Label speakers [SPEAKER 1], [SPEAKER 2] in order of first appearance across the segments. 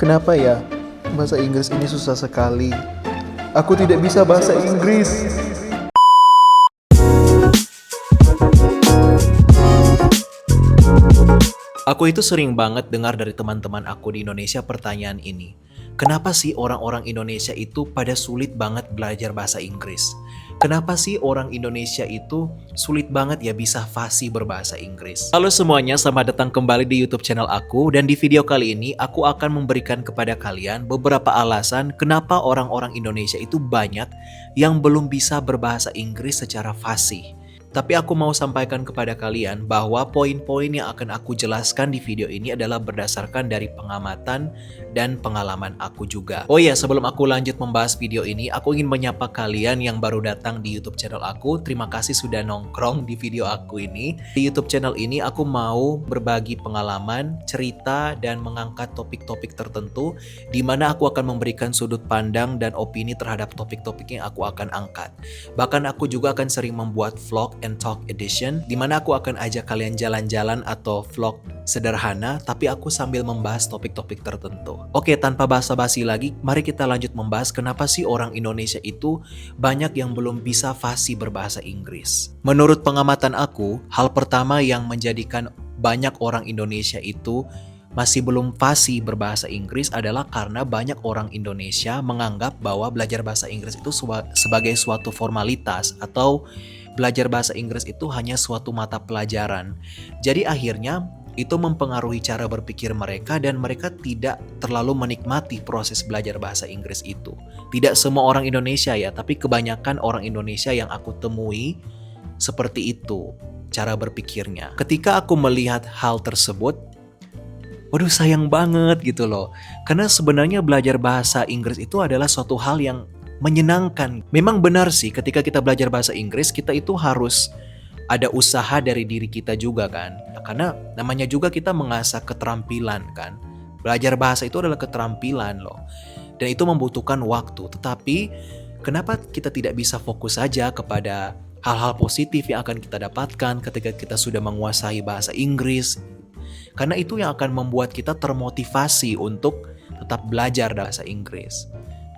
[SPEAKER 1] Kenapa ya? Bahasa Inggris ini susah sekali. Aku tidak bisa bahasa Inggris.
[SPEAKER 2] Aku itu sering banget dengar dari teman-teman aku di Indonesia pertanyaan ini. Kenapa sih orang-orang Indonesia itu pada sulit banget belajar bahasa Inggris? Kenapa sih orang Indonesia itu sulit banget ya bisa fasih berbahasa Inggris? Halo semuanya, selamat datang kembali di YouTube channel aku. Dan di video kali ini aku akan memberikan kepada kalian beberapa alasan kenapa orang-orang Indonesia itu banyak yang belum bisa berbahasa Inggris secara fasih. Tapi aku mau sampaikan kepada kalian bahwa poin-poin yang akan aku jelaskan di video ini adalah berdasarkan dari pengamatan dan pengalaman aku juga. Oh iya, sebelum aku lanjut membahas video ini, aku ingin menyapa kalian yang baru datang di YouTube channel aku. Terima kasih sudah nongkrong di video aku ini. Di YouTube channel ini aku mau berbagi pengalaman, cerita, dan mengangkat topik-topik tertentu di mana aku akan memberikan sudut pandang dan opini terhadap topik-topik yang aku akan angkat. Bahkan aku juga akan sering membuat vlog and talk edition di mana aku akan ajak kalian jalan-jalan atau vlog sederhana tapi aku sambil membahas topik-topik tertentu. Oke, tanpa basa-basi lagi, mari kita lanjut membahas kenapa sih orang Indonesia itu banyak yang belum bisa fasih berbahasa Inggris. Menurut pengamatan aku, hal pertama yang menjadikan banyak orang Indonesia itu masih belum fasih berbahasa Inggris adalah karena banyak orang Indonesia menganggap bahwa belajar bahasa Inggris itu sebagai suatu formalitas atau belajar bahasa Inggris itu hanya suatu mata pelajaran. Jadi akhirnya itu mempengaruhi cara berpikir mereka dan mereka tidak terlalu menikmati proses belajar bahasa Inggris itu. Tidak semua orang Indonesia ya, tapi kebanyakan orang Indonesia yang aku temui seperti itu cara berpikirnya. Ketika aku melihat hal tersebut, waduh sayang banget gitu loh. Karena sebenarnya belajar bahasa Inggris itu adalah suatu hal yang menyenangkan. Memang benar sih ketika kita belajar bahasa Inggris kita itu harus ada usaha dari diri kita juga kan. Karena namanya juga kita mengasah keterampilan kan. Belajar bahasa itu adalah keterampilan loh. Dan itu membutuhkan waktu. Tetapi kenapa kita tidak bisa fokus saja kepada hal-hal positif yang akan kita dapatkan ketika kita sudah menguasai bahasa Inggris? Karena itu yang akan membuat kita termotivasi untuk tetap belajar bahasa Inggris.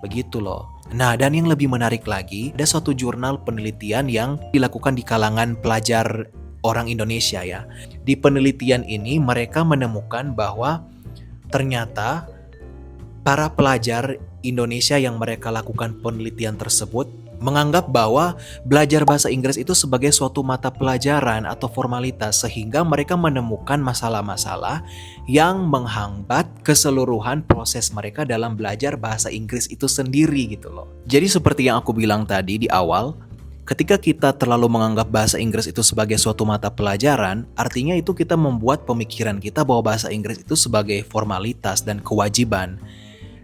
[SPEAKER 2] Begitu loh. Nah, dan yang lebih menarik lagi, ada suatu jurnal penelitian yang dilakukan di kalangan pelajar orang Indonesia ya. Di penelitian ini mereka menemukan bahwa ternyata para pelajar Indonesia yang mereka lakukan penelitian tersebut menganggap bahwa belajar bahasa Inggris itu sebagai suatu mata pelajaran atau formalitas sehingga mereka menemukan masalah-masalah yang menghambat keseluruhan proses mereka dalam belajar bahasa Inggris itu sendiri gitu loh. Jadi seperti yang aku bilang tadi di awal, ketika kita terlalu menganggap bahasa Inggris itu sebagai suatu mata pelajaran, artinya itu kita membuat pemikiran kita bahwa bahasa Inggris itu sebagai formalitas dan kewajiban.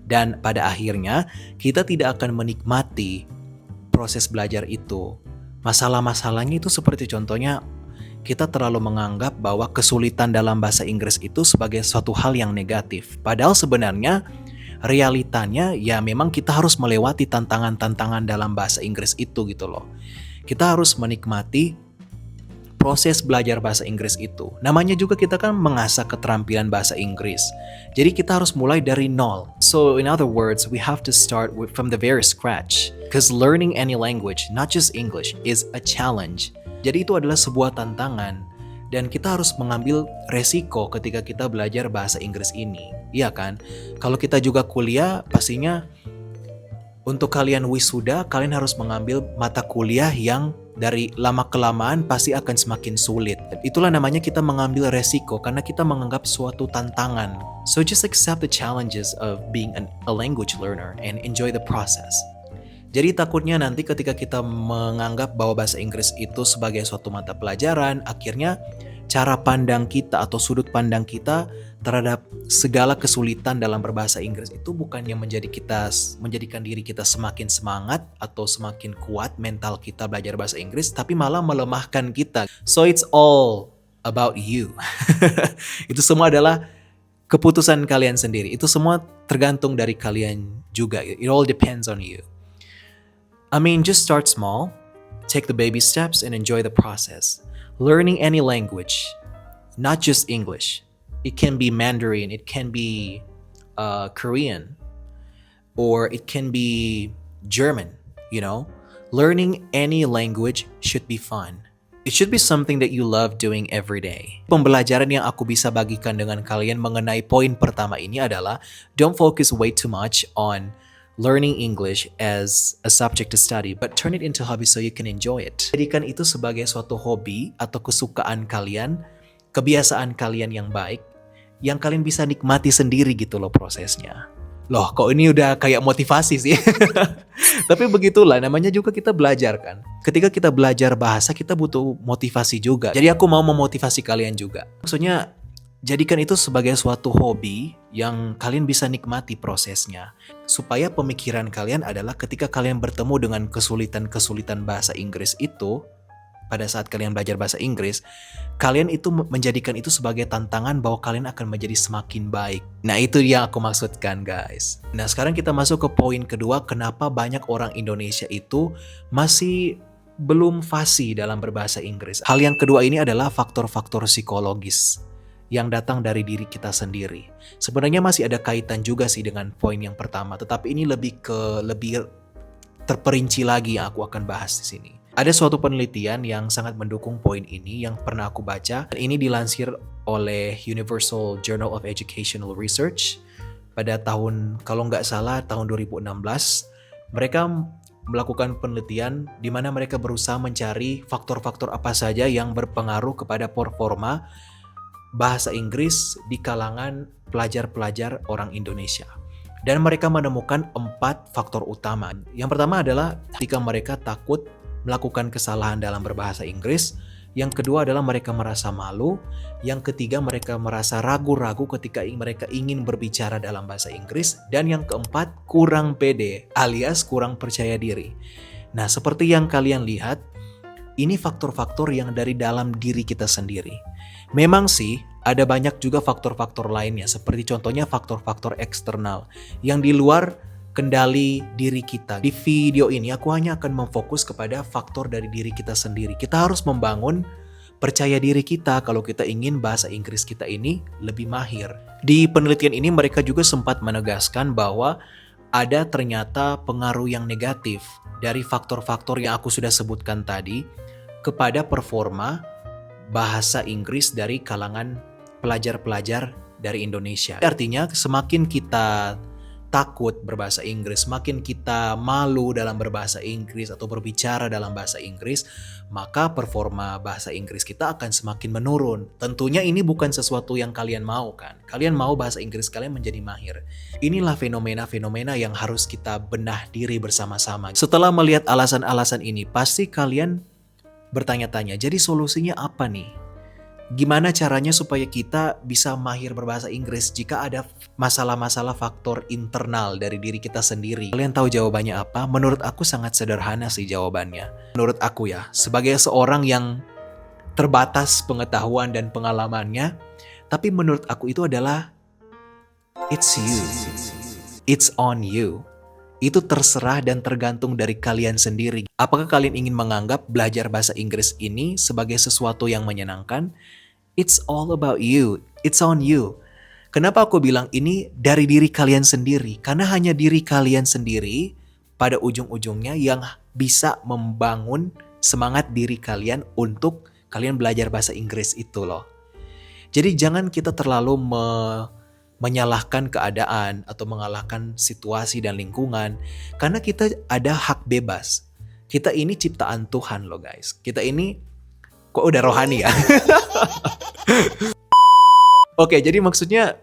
[SPEAKER 2] Dan pada akhirnya kita tidak akan menikmati proses belajar itu. Masalah-masalahnya itu seperti contohnya kita terlalu menganggap bahwa kesulitan dalam bahasa Inggris itu sebagai suatu hal yang negatif. Padahal sebenarnya realitanya ya memang kita harus melewati tantangan-tantangan dalam bahasa Inggris itu gitu loh. Kita harus menikmati proses belajar bahasa Inggris itu. Namanya juga kita kan mengasah keterampilan bahasa Inggris. Jadi kita harus mulai dari nol. So in other words, we have to start from the very scratch. Because learning any language, not just English, is a challenge. Jadi itu adalah sebuah tantangan. Dan kita harus mengambil resiko ketika kita belajar bahasa Inggris ini. Iya kan? Kalau kita juga kuliah, pastinya untuk kalian wisuda, kalian harus mengambil mata kuliah yang dari lama-kelamaan pasti akan semakin sulit. Itulah namanya kita mengambil resiko karena kita menganggap suatu tantangan. So just accept the challenges of being a language learner and enjoy the process. Jadi takutnya nanti ketika kita menganggap bahwa bahasa Inggris itu sebagai suatu mata pelajaran, akhirnya cara pandang kita atau sudut pandang kita terhadap segala kesulitan dalam berbahasa Inggris itu bukannya menjadikan diri kita semakin semangat atau semakin kuat mental kita belajar bahasa Inggris, tapi malah melemahkan kita. So it's all about you. Itu semua adalah keputusan kalian sendiri. Itu semua tergantung dari kalian juga. It all depends on you. I mean, just start small, take the baby steps and enjoy the process. Learning any language, not just English. It can be Mandarin, it can be Korean, or it can be German, you know? Learning any language should be fun. It should be something that you love doing every day. Pembelajaran yang aku bisa bagikan dengan kalian mengenai poin pertama ini adalah don't focus way too much on learning English as a subject to study, but turn it into hobby so you can enjoy it. Jadikan itu sebagai suatu hobi atau kesukaan kalian, kebiasaan kalian yang baik, yang kalian bisa nikmati sendiri gitu loh prosesnya. Loh, kok ini udah kayak motivasi sih? Tapi begitulah, namanya juga kita belajar kan. Ketika kita belajar bahasa, kita butuh motivasi juga. Jadi aku mau memotivasi kalian juga. Maksudnya, jadikan itu sebagai suatu hobi yang kalian bisa nikmati prosesnya. Supaya pemikiran kalian adalah ketika kalian bertemu dengan kesulitan-kesulitan bahasa Inggris itu, pada saat kalian belajar bahasa Inggris, kalian itu menjadikan itu sebagai tantangan bahwa kalian akan menjadi semakin baik. Nah, itu yang aku maksudkan, guys. Nah, sekarang kita masuk ke poin kedua, kenapa banyak orang Indonesia itu masih belum fasih dalam berbahasa Inggris. Hal yang kedua ini adalah faktor-faktor psikologis yang datang dari diri kita sendiri. Sebenarnya masih ada kaitan juga sih dengan poin yang pertama, tetapi ini lebih terperinci lagi yang aku akan bahas di sini. Ada suatu penelitian yang sangat mendukung poin ini yang pernah aku baca. Ini dilansir oleh Universal Journal of Educational Research pada tahun, kalau nggak salah, tahun 2016. Mereka melakukan penelitian di mana mereka berusaha mencari faktor-faktor apa saja yang berpengaruh kepada performa bahasa Inggris di kalangan pelajar-pelajar orang Indonesia. Dan mereka menemukan 4 faktor utama. Yang pertama adalah ketika mereka takut melakukan kesalahan dalam berbahasa Inggris. Yang kedua adalah mereka merasa malu. Yang ketiga, mereka merasa ragu-ragu ketika mereka ingin berbicara dalam bahasa Inggris. Dan yang keempat, kurang pede alias kurang percaya diri. Nah, seperti yang kalian lihat, ini faktor-faktor yang dari dalam diri kita sendiri. Memang sih, ada banyak juga faktor-faktor lainnya, seperti contohnya faktor-faktor eksternal yang di luar kendali diri kita. Di video ini aku hanya akan memfokus kepada faktor dari diri kita sendiri. Kita harus membangun percaya diri kita kalau kita ingin bahasa Inggris kita ini lebih mahir. Di penelitian ini mereka juga sempat menegaskan bahwa ada ternyata pengaruh yang negatif dari faktor-faktor yang aku sudah sebutkan tadi kepada performa bahasa Inggris dari kalangan pelajar-pelajar dari Indonesia. Artinya semakin kita takut berbahasa Inggris, semakin kita malu dalam berbahasa Inggris atau berbicara dalam bahasa Inggris, maka performa bahasa Inggris kita akan semakin menurun. Tentunya ini bukan sesuatu yang kalian mau kan. Kalian mau bahasa Inggris kalian menjadi mahir. Inilah fenomena-fenomena yang harus kita benah diri bersama-sama. Setelah melihat alasan-alasan ini, pasti kalian bertanya-tanya, jadi solusinya apa nih? Gimana caranya supaya kita bisa mahir berbahasa Inggris jika ada masalah-masalah faktor internal dari diri kita sendiri? Kalian tahu jawabannya apa? Menurut aku sangat sederhana sih jawabannya. Menurut aku ya, sebagai seorang yang terbatas pengetahuan dan pengalamannya, tapi menurut aku itu adalah it's you. It's on you. Itu terserah dan tergantung dari kalian sendiri. Apakah kalian ingin menganggap belajar bahasa Inggris ini sebagai sesuatu yang menyenangkan? It's all about you. It's on you. Kenapa aku bilang ini dari diri kalian sendiri? Karena hanya diri kalian sendiri pada ujung-ujungnya yang bisa membangun semangat diri kalian untuk kalian belajar bahasa Inggris itu loh. Jadi jangan kita terlalu menyalahkan keadaan atau mengalahkan situasi dan lingkungan. Karena kita ada hak bebas. Kita ini ciptaan Tuhan loh guys. Kita ini kok udah rohani ya? Oke, jadi maksudnya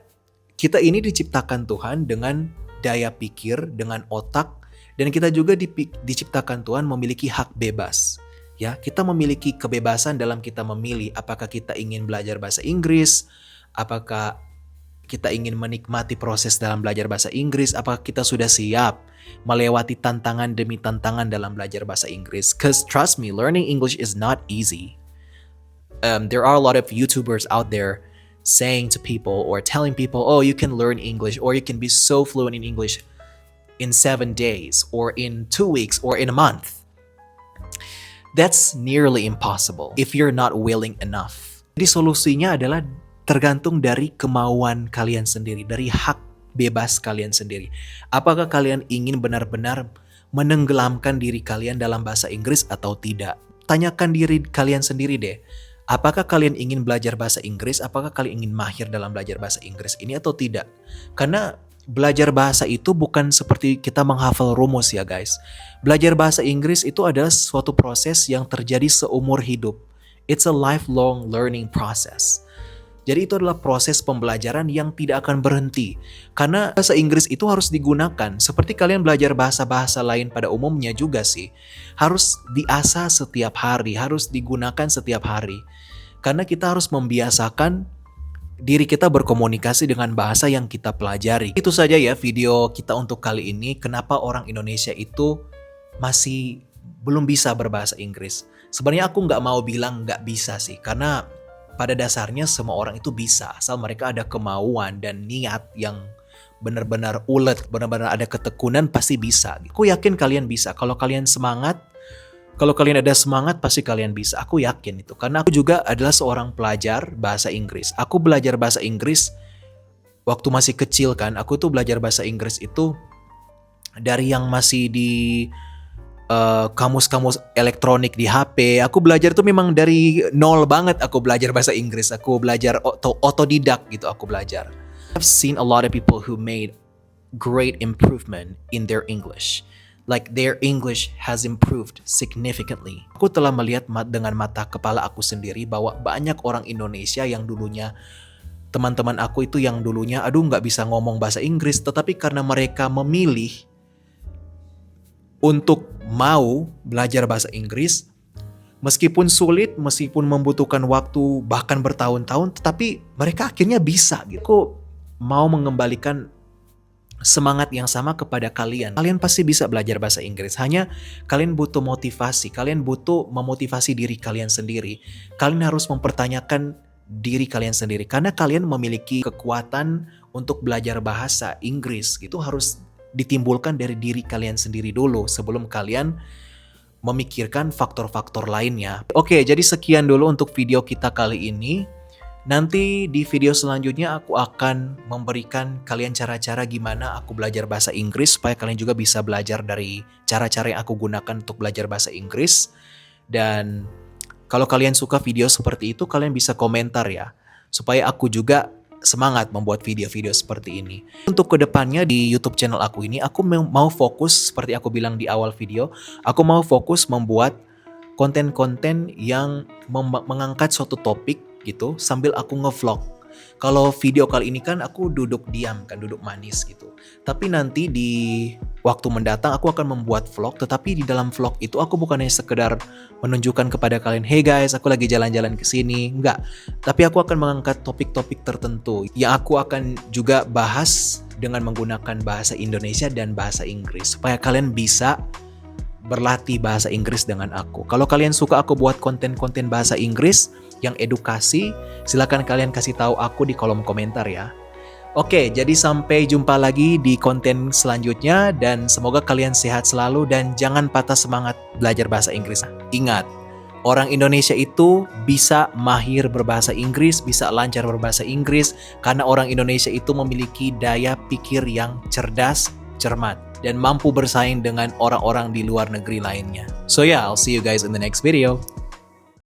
[SPEAKER 2] kita ini diciptakan Tuhan dengan daya pikir, dengan otak, dan kita juga diciptakan Tuhan memiliki hak bebas. Ya, kita memiliki kebebasan dalam kita memilih apakah kita ingin belajar bahasa Inggris, apakah kita ingin menikmati proses dalam belajar bahasa Inggris, apakah kita sudah siap melewati tantangan demi tantangan dalam belajar bahasa Inggris. Because trust me, learning English is not easy. There are a lot of YouTubers out there saying to people or telling people, oh, you can learn English or you can be so fluent in English in 7 days or in 2 weeks or in a month. That's nearly impossible if you're not willing enough. Jadi solusinya adalah tergantung dari kemauan kalian sendiri, dari hak bebas kalian sendiri. Apakah kalian ingin benar-benar menenggelamkan diri kalian dalam bahasa Inggris atau tidak? Tanyakan diri kalian sendiri deh. Apakah kalian ingin belajar bahasa Inggris? Apakah kalian ingin mahir dalam belajar bahasa Inggris ini atau tidak? Karena belajar bahasa itu bukan seperti kita menghafal rumus ya guys. Belajar bahasa Inggris itu adalah suatu proses yang terjadi seumur hidup. It's a lifelong learning process. Jadi itu adalah proses pembelajaran yang tidak akan berhenti. Karena bahasa Inggris itu harus digunakan. Seperti kalian belajar bahasa-bahasa lain pada umumnya juga sih. Harus diasah setiap hari, harus digunakan setiap hari. Karena kita harus membiasakan diri kita berkomunikasi dengan bahasa yang kita pelajari. Itu saja ya video kita untuk kali ini. Kenapa orang Indonesia itu masih belum bisa berbahasa Inggris. Sebenarnya aku nggak mau bilang nggak bisa sih. Karena pada dasarnya semua orang itu bisa, asal mereka ada kemauan dan niat yang benar-benar ulet, benar-benar ada ketekunan, pasti bisa. Aku yakin kalian bisa. Kalau kalian semangat, kalau kalian ada semangat, pasti kalian bisa. Aku yakin itu. Karena aku juga adalah seorang pelajar bahasa Inggris. Aku belajar bahasa Inggris waktu masih kecil kan. Aku tuh belajar bahasa Inggris itu dari yang masih di kamus-kamus elektronik di HP. Aku belajar tuh memang dari nol banget. Aku belajar bahasa Inggris. Aku belajar otodidak gitu. Aku belajar. I've seen a lot of people who made great improvement in their English. Like their English has improved significantly. Aku telah melihat dengan mata kepala aku sendiri bahwa banyak orang Indonesia yang dulunya teman-teman aku itu yang dulunya nggak bisa ngomong bahasa Inggris, tetapi karena mereka memilih untuk mau belajar bahasa Inggris, meskipun sulit, meskipun membutuhkan waktu bahkan bertahun-tahun, tetapi mereka akhirnya bisa gitu. Aku mau mengembalikan semangat yang sama kepada kalian. Kalian pasti bisa belajar bahasa Inggris, hanya kalian butuh motivasi, kalian butuh memotivasi diri kalian sendiri. Kalian harus mempertanyakan diri kalian sendiri, karena kalian memiliki kekuatan untuk belajar bahasa Inggris. Itu harus ditimbulkan dari diri kalian sendiri dulu sebelum kalian memikirkan faktor-faktor lainnya. Oke, jadi sekian dulu untuk video kita kali ini. Nanti di video selanjutnya aku akan memberikan kalian cara-cara gimana aku belajar bahasa Inggris supaya kalian juga bisa belajar dari cara-cara yang aku gunakan untuk belajar bahasa Inggris. Dan kalau kalian suka video seperti itu, kalian bisa komentar ya, supaya aku juga semangat membuat video-video seperti ini. Untuk kedepannya di YouTube channel aku ini, aku mau fokus seperti aku bilang di awal video, aku mau fokus membuat konten-konten yang mengangkat suatu topik gitu sambil aku ngevlog. Kalau video kali ini kan aku duduk diam kan, duduk manis gitu. Tapi nanti di waktu mendatang aku akan membuat vlog, tetapi di dalam vlog itu aku bukan hanya sekedar menunjukkan kepada kalian, hey guys, aku lagi jalan-jalan ke sini, enggak. Tapi aku akan mengangkat topik-topik tertentu yang aku akan juga bahas dengan menggunakan bahasa Indonesia dan bahasa Inggris supaya kalian bisa berlatih bahasa Inggris dengan aku. Kalau kalian suka aku buat konten-konten bahasa Inggris yang edukasi, silakan kalian kasih tahu aku di kolom komentar ya. Oke, jadi sampai jumpa lagi di konten selanjutnya dan semoga kalian sehat selalu dan jangan patah semangat belajar bahasa Inggris. Ingat, orang Indonesia itu bisa mahir berbahasa Inggris, bisa lancar berbahasa Inggris karena orang Indonesia itu memiliki daya pikir yang cerdas, cermat, dan mampu bersaing dengan orang-orang di luar negeri lainnya. So yeah, I'll see you guys in the next video.